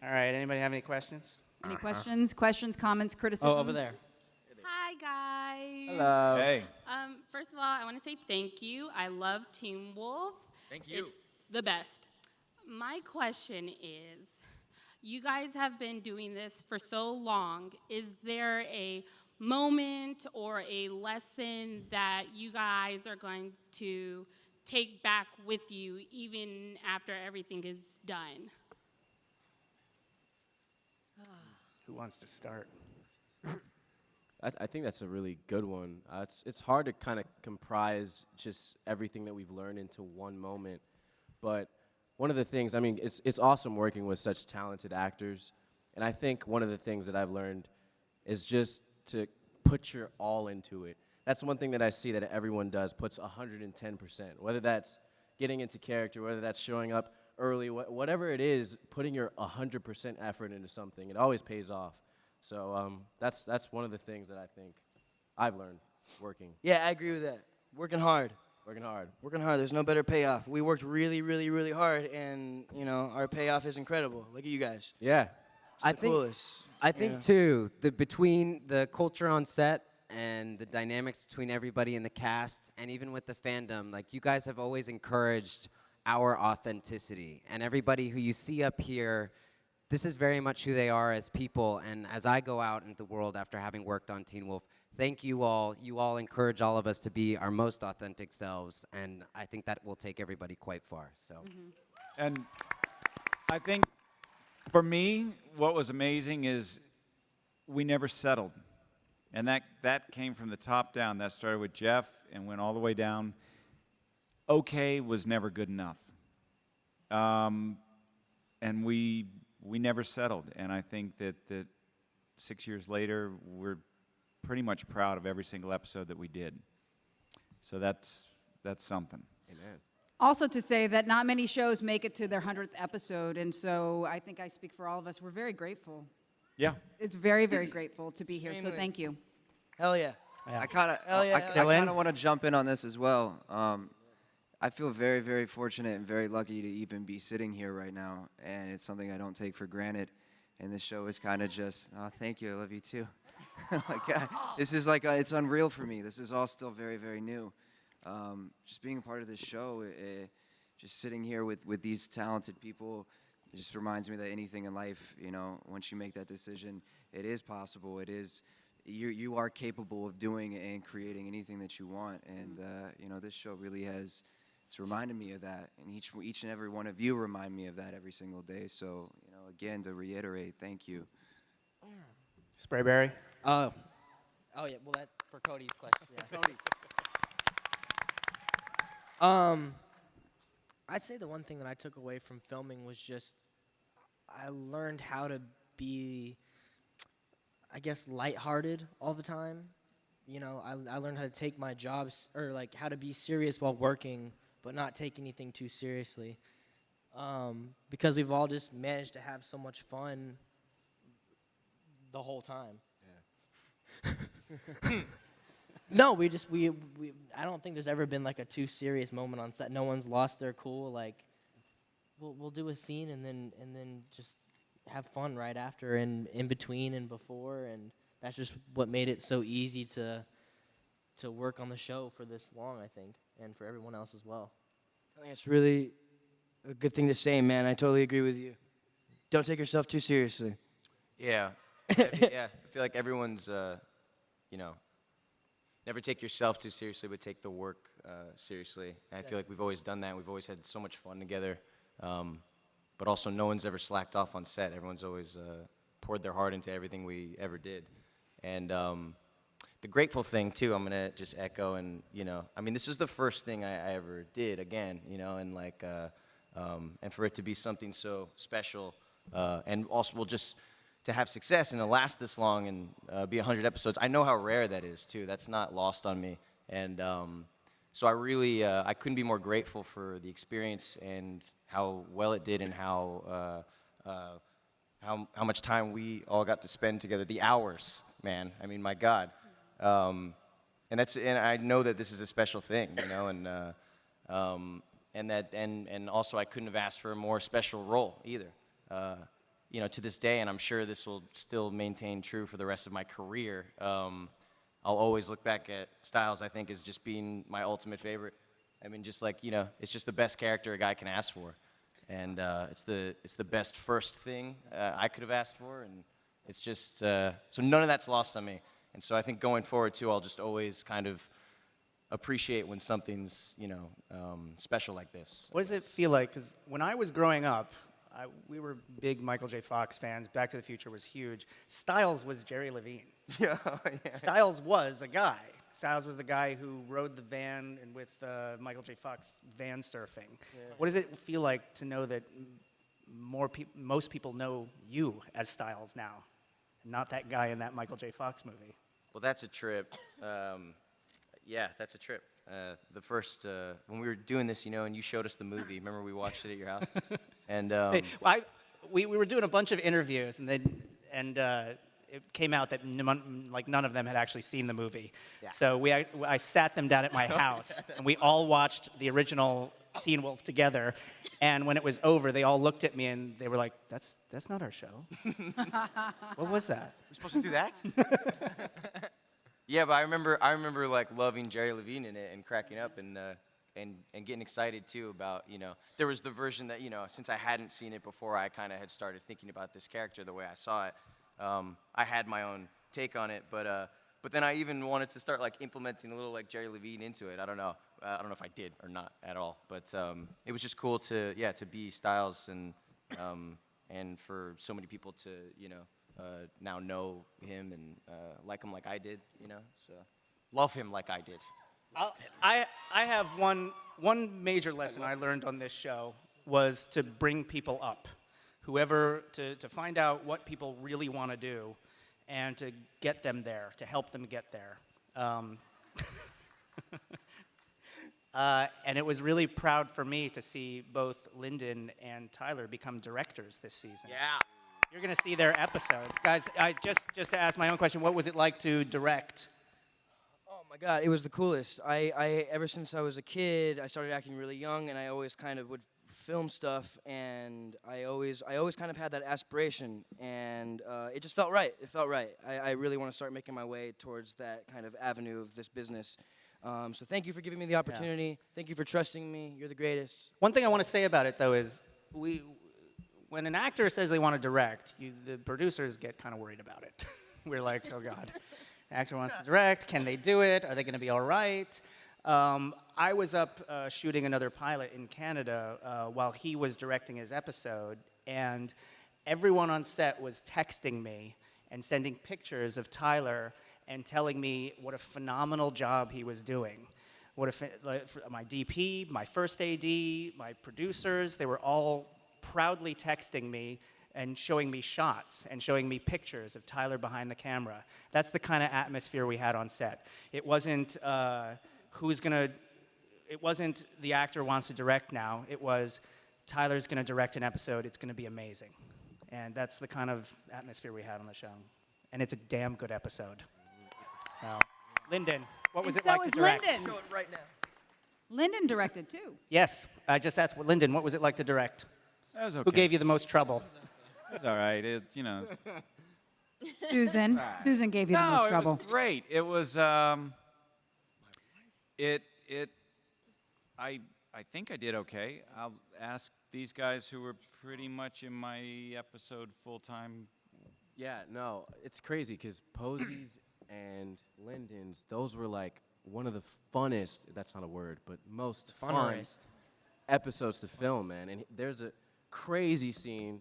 All right, anybody have any questions? Any questions? Questions, comments, criticisms? Oh, over there. Hi, guys. Hello. Hey. First of all, I want to say thank you. I love Team Wolf. Thank you. It's the best. My question is, you guys have been doing this for so long. Is there a moment or a lesson that you guys are going to take back with you even after everything is done? Who wants to start? I think that's a really good one. It's hard to kind of comprise just everything that we've learned into one moment. But one of the things, I mean, it's awesome working with such talented actors. And I think one of the things that I've learned is just to put your all into it. That's one thing that I see that everyone does, puts 110%. Whether that's getting into character, whether that's showing up early, whatever it is, putting your 100% effort into something, it always pays off. So that's one of the things that I think I've learned working. Yeah, I agree with that. Working hard. Working hard. Working hard. There's no better payoff. We worked really, really, really hard, and our payoff is incredible. Look at you guys. Yeah. It's the coolest. I think too, between the culture on set and the dynamics between everybody in the cast, and even with the fandom, like you guys have always encouraged our authenticity, and everybody who you see up here, this is very much who they are as people. And as I go out into the world after having worked on Teen Wolf, thank you all. You all encourage all of us to be our most authentic selves, and I think that will take everybody quite far. So, And I think for me, what was amazing is we never settled. And that came from the top down. That started with Jeff and went all the way down. Okay was never good enough. And we never settled. And I think that 6 years later, we're pretty much proud of every single episode that we did. So that's something. Amen. Also to say that not many shows make it to their 100th episode, and so I think I speak for all of us. We're very grateful. Yeah. It's very, very grateful to be here, so Extremely. thank you. Hell yeah. Yeah. I kind of, Hell yeah, I hell yeah. kind of want to jump in on this as well. I feel very, very fortunate and very lucky to even be sitting here right now, and it's something I don't take for granted. And this show is kind of just, oh, thank you, I love you too. This is like, it's unreal for me. This is all still very, very new. Just being a part of this show, just sitting here with these talented people, it just reminds me that anything in life, once you make that decision, it is possible. It is, you are capable of doing and creating anything that you want. And, this show really has, it's reminded me of that. And each and every one of you remind me of that every single day. So, again, to reiterate, thank you. Sprayberry? Oh, yeah. Well, that for Cody's question. Yeah. Cody. I'd say the one thing that I took away from filming was just I learned how to be, I guess, lighthearted all the time. I learned how to take my jobs, or like how to be serious while working, but not take anything too seriously. Because we've all just managed to have so much fun the whole time. Yeah. No, we I don't think there's ever been like a too serious moment on set. No one's lost their cool. Like, we'll do a scene and then just have fun right after and in between and before, and that's just what made it so easy to work on the show for this long, I think, and for everyone else as well. I think it's really a good thing to say, man. I totally agree with you. Don't take yourself too seriously. Yeah. Yeah. I feel like everyone's, never take yourself too seriously, but take the work seriously. And I feel like we've always done that. We've always had so much fun together. But also, no one's ever slacked off on set. Everyone's always poured their heart into everything we ever did. And the grateful thing, too, I'm going to just echo. And, this is the first thing I ever did again, and like, and for it to be something so special. And also, just to have success and to last this long and be 100 episodes, I know how rare that is, too. That's not lost on me. And so I really, I couldn't be more grateful for the experience and how well it did and how much time we all got to spend together. The hours, man. I mean, my God. And I know that this is a special thing, and also I couldn't have asked for a more special role either. you know, to this day, and I'm sure this will still maintain true for the rest of my career. I'll always look back at Styles, I think, as just being my ultimate favorite. I mean, just like, you know, it's just the best character a guy can ask for. And it's the best first thing I could have asked for, and it's just, so none of that's lost on me. And so I think going forward, too, I'll just always kind of appreciate when something's, you know, special like this. What does it feel like? Because when I was growing up, we were big Michael J. Fox fans. Back to the Future was huge. Styles was Jerry Levine. Yeah. Styles was a guy. Styles was the guy who rode the van and with Michael J. Fox van surfing. Yeah. What does it feel like to know that most people know you as Styles now, and not that guy in that Michael J. Fox movie? Well, that's a trip. Yeah, that's a trip. The first, when we were doing this, you know, and you showed us the movie. Remember we watched it at your house? And Hey, we were doing a bunch of interviews, and it came out that none of them had actually seen the movie. Yeah. So I sat them down at my house, and we all watched the original Teen Wolf together. And when it was over, they all looked at me and they were like, "That's not our show." What was that? we're supposed to do that? Yeah, but I remember like loving Jerry Levine in it and cracking up and getting excited too about, you know, there was the version that, you know, since I hadn't seen it before, I kind of had started thinking about this character the way I saw it. I had my own take on it, but then I even wanted to start like implementing a little like Jerry Levine into it. I don't know if I did or not at all, but it was just cool to be Styles and for so many people to, you know, now know him and like him like I did, you know, so love him like I did. I have one major lesson I learned on this show was to bring people up, to find out what people really want to do, and to get them there, to help them get there. And it was really proud for me to see both Linden and Tyler become directors this season. Yeah. You're going to see their episodes. Guys, I just to ask my own question, what was it like to direct? Oh my God, it was the coolest. I ever since I was a kid, I started acting really young, and I always kind of would film stuff, and I always kind of had that aspiration, and it just felt right. It felt right. I really want to start making my way towards that kind of avenue of this business. So thank you for giving me the opportunity. Yeah. Thank you for trusting me. You're the greatest. One thing I want to say about it, though, is when an actor says they want to direct, the producers get kind of worried about it. We're like, oh God, the actor wants to direct. Can they do it? Are they going to be all right? I was up shooting another pilot in Canada while he was directing his episode, and everyone on set was texting me and sending pictures of Tyler and telling me what a phenomenal job he was doing. My DP, my first AD, my producers, they were all proudly texting me and showing me shots and showing me pictures of Tyler behind the camera. That's the kind of atmosphere we had on set. It wasn't it wasn't the actor wants to direct now. It was Tyler's going to direct an episode. It's going to be amazing. And that's the kind of atmosphere we had on the show. And it's a damn good episode. Linden, what was it like to direct? Linden. Show it right now. Linden directed too. Yes, I just asked Linden, what was it like to direct? That was okay. Who gave you the most trouble? It was all right. It, you know. Susan. Susan gave you the most trouble. It was great. It was. I think I did okay. I'll ask these guys who were pretty much in my episode full time. Yeah, no, it's crazy because Posey's and Linden's, those were like one of the funnest, that's not a word, but most fun episodes to film, man. And there's a crazy scene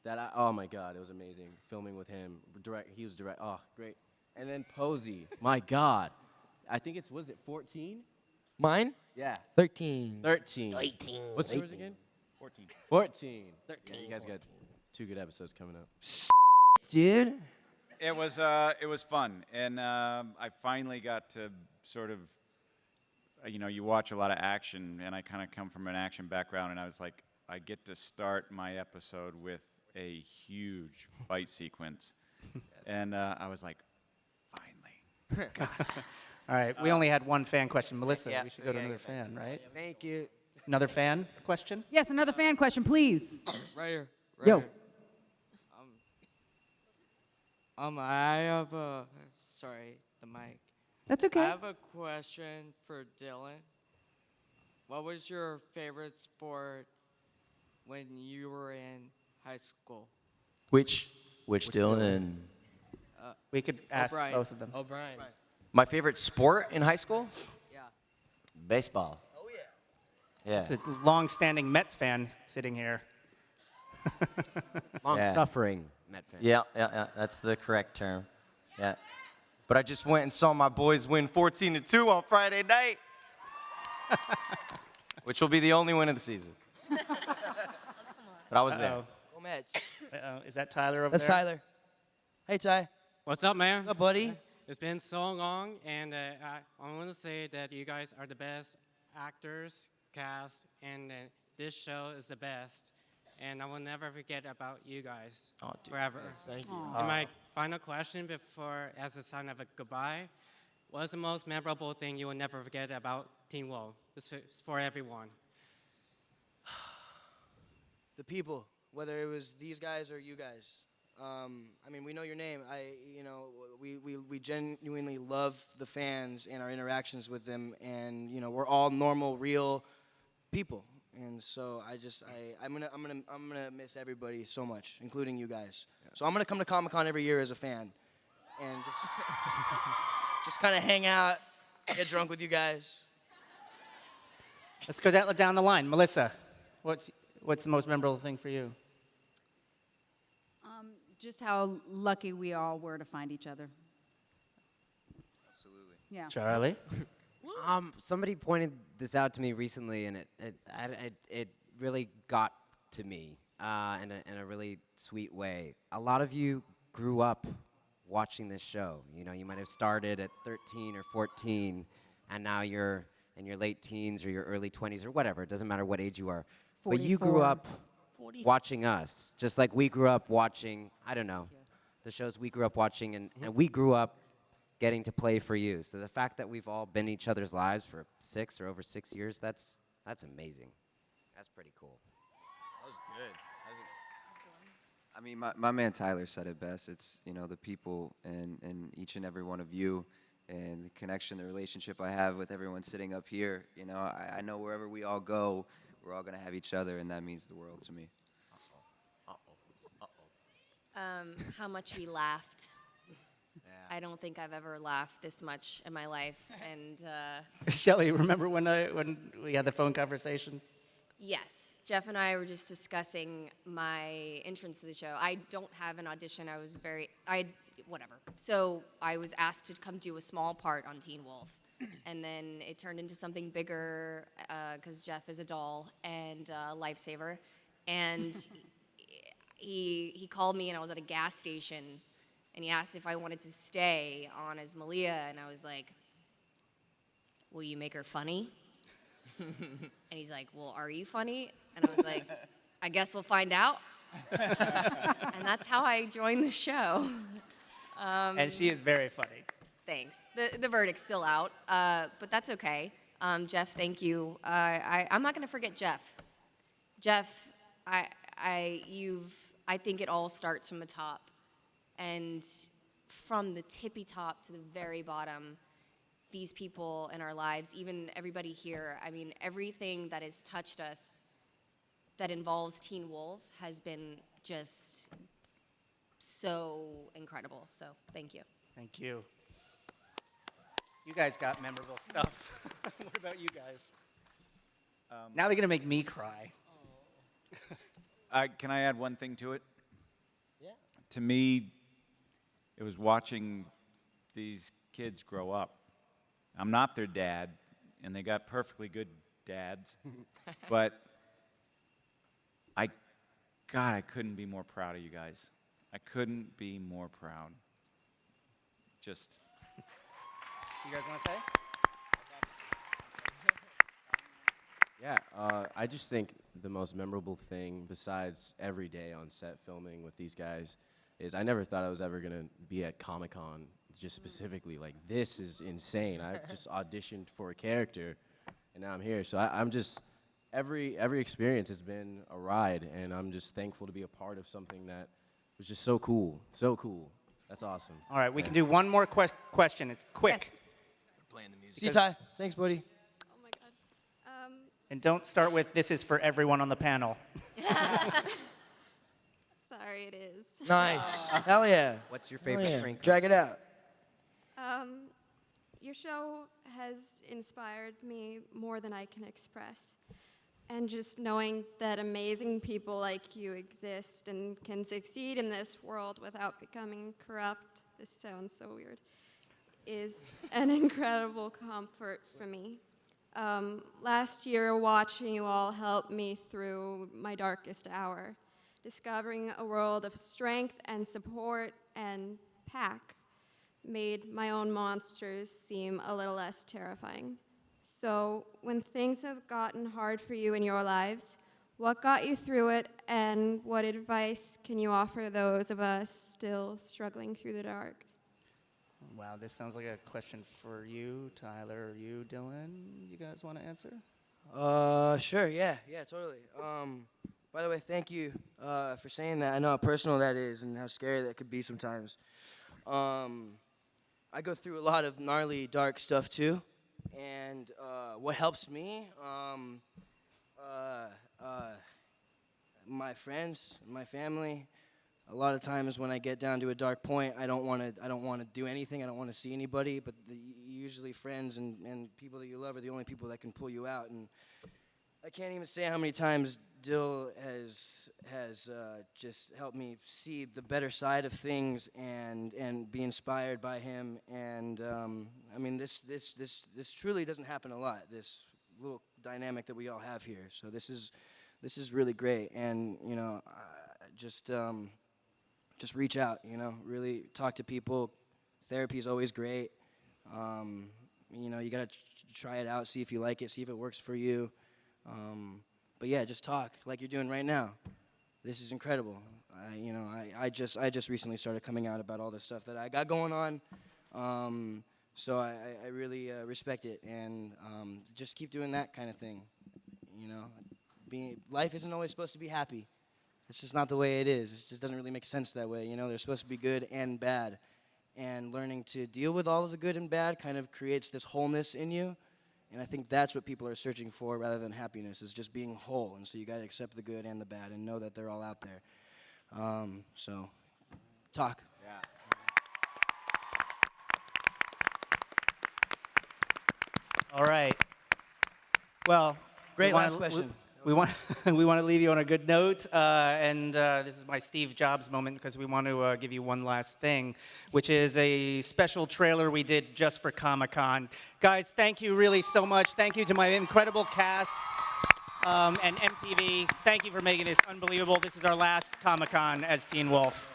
that oh my God, it was amazing. Filming with him, he was direct, oh, great. And then Posey, my God. I think was it 14? Mine? Yeah. 13. 13. 18. What's yours again? 14. 14. 13. Yeah, you guys got 2 good episodes coming up. Dude. It was fun, and I finally got to sort of, you watch a lot of action, and I kind of come from an action background, and I was like, I get to start my episode with a huge fight sequence, and I was like, finally. God. All right, we only had one fan question. Melissa, yeah, we should go to yeah, another fan, right? Thank you. Another fan question? Yes, another fan question, please. Right here. Yo. Here. I have a, sorry, the mic. That's I okay. have a question for Dylan. What was your favorite sport when you were in high school? Which Dylan? We could ask O'Brien. both of them. O'Brien. My favorite sport in high school? Yeah. Baseball. Oh yeah. Yeah. It's a long-standing Mets fan sitting here. Long-suffering Met fan. Yeah, that's the correct term. Yeah. But I just went and saw my boys win 14-2 on Friday night, which will be the only win of the season. But I was there. Uh-oh. Go Mets. Uh-oh. Is that Tyler over That's there? Tyler. Hey Ty. What's up, man? What's up, buddy? It's been so long, and I want to say that you guys are the best actors, cast, and this show is the best. And I will never forget about you guys forever. Thank you. And my final question before, as a sign of a goodbye, what's the most memorable thing you will never forget about Teen Wolf? This is for everyone. The people, whether it was these guys or you guys. I mean, we know your name. We genuinely love the fans and our interactions with them, and we're all normal, real people. And so I'm gonna miss everybody so much, including you guys. So I'm gonna come to Comic-Con every year as a fan, and just kind of hang out, get drunk with you guys. Let's go down the line. Melissa, what's the most memorable thing for you? Just how lucky we all were to find each other. Absolutely. Yeah. Charlie? Somebody pointed this out to me recently, and it really got to me in a really sweet way. A lot of you grew up watching this show. You might have started at 13 or 14, and now you're in your late teens or your early 20s or whatever. It doesn't matter what age you are. But you grew 44. up watching us, just like we grew up watching, I don't know, the shows we grew up watching, and we grew up getting to play for you. So the fact that we've all been in each other's lives for 6 or over 6 years, that's amazing. That's pretty cool. That was good. I mean, my man Tyler said it best. It's, the people and each and every one of you and the connection, the relationship I have with everyone sitting up here. I know wherever we all go, we're all going to have each other, and that means the world to me. How much we laughed. I don't think I've ever laughed this much in my life. And Shelley, remember when we had the phone conversation? yes, Jeff and I were just discussing my entrance to the show. I don't have an audition. Whatever. So I was asked to come do a small part on Teen Wolf. And then it turned into something bigger because Jeff is a doll and a lifesaver. And he called me, and I was at a gas station, and he asked if I wanted to stay on as Malia, and I was like, will you make her funny? And he's like, well, are you funny? And I was like, I guess we'll find out. And that's how I joined the show. And she is very funny. Thanks. The verdict's still out, but that's okay. Jeff, thank you. I'm not going to forget Jeff. Jeff, I think it all starts from the top, and from the tippy top to the very bottom, these people in our lives, even everybody here, I mean, everything that has touched us that involves Teen Wolf has been just so incredible. So thank you. Thank you. You guys got memorable stuff. What about you guys? Now they're going to make me cry. Can I add one thing to it? Yeah. To me, it was watching these kids grow up. I'm not their dad, and they got perfectly good dads, but I couldn't be more proud of you guys. I couldn't be more proud. Just. You guys want to say? Yeah, I just think the most memorable thing, besides every day on set filming with these guys, is I never thought I was ever going to be at Comic-Con, just specifically. Like, this is insane. I just auditioned for a character, and now I'm here. So I'm just, every experience has been a ride, and I'm just thankful to be a part of something that was just so cool, so cool. That's awesome. All right, we can do one more question. It's quick. Yes. See you, Ty. Thanks, buddy. Oh my God. And don't start with, this is for everyone on the panel. Sorry, it is. Nice. Hell yeah. What's your Hell favorite yeah. drink? Drag it out. Your show has inspired me more than I can express. And just knowing that amazing people like you exist and can succeed in this world without becoming corrupt, this sounds so weird, is an incredible comfort for me. Last year, watching you all helped me through my darkest hour, discovering a world of strength and support and pack made my own monsters seem a little less terrifying. So when things have gotten hard for you in your lives, what got you through it, and what advice can you offer those of us still struggling through the dark? Wow, this sounds like a question for you, Tyler, or you, Dylan. You guys want to answer? Sure, yeah, totally. By the way, thank you for saying that. I know how personal that is and how scary that could be sometimes. I go through a lot of gnarly, dark stuff too, and what helps me, my friends, my family. A lot of times when I get down to a dark point, I don't want to do anything. I don't want to see anybody. But usually, friends and people that you love are the only people that can pull you out. And I can't even say how many times Dill has just helped me see the better side of things and be inspired by him. And I mean, this truly doesn't happen a lot. This little dynamic that we all have here. So this is really great. And you know, just reach out, you know, really talk to people. Therapy is always great. You know, you got to try it out, see if you like it, see if it works for you. But yeah, just talk like you're doing right now. This is incredible. I just recently started coming out about all the stuff that I got going on. So I really respect it, and just keep doing that kind of thing. You know, life isn't always supposed to be happy. It's just not the way it is. It just doesn't really make sense that way. You know, there's supposed to be good and bad. And learning to deal with all of the good and bad kind of creates this wholeness in you. And I think that's what people are searching for rather than happiness, is just being whole. And so you got to accept the good and the bad and know that they're all out there. So, talk. Yeah. All right. Well, Great last question. We want to leave you on a good note, and this is my Steve Jobs moment, because we want to give you one last thing, which is a special trailer we did just for Comic-Con. Guys, thank you really so much. Thank you to my incredible cast and MTV. Thank you for making this unbelievable. This is our last Comic-Con as Teen Wolf.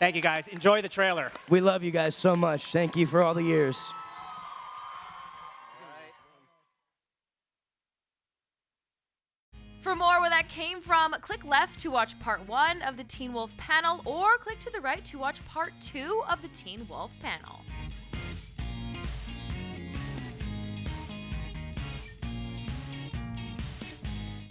Thank you, guys. Enjoy the trailer. We love you guys so much. Thank you for all the years. For more where that came from, click left to watch part 1 of the Teen Wolf panel, or click to the right to watch part 2 of the Teen Wolf panel.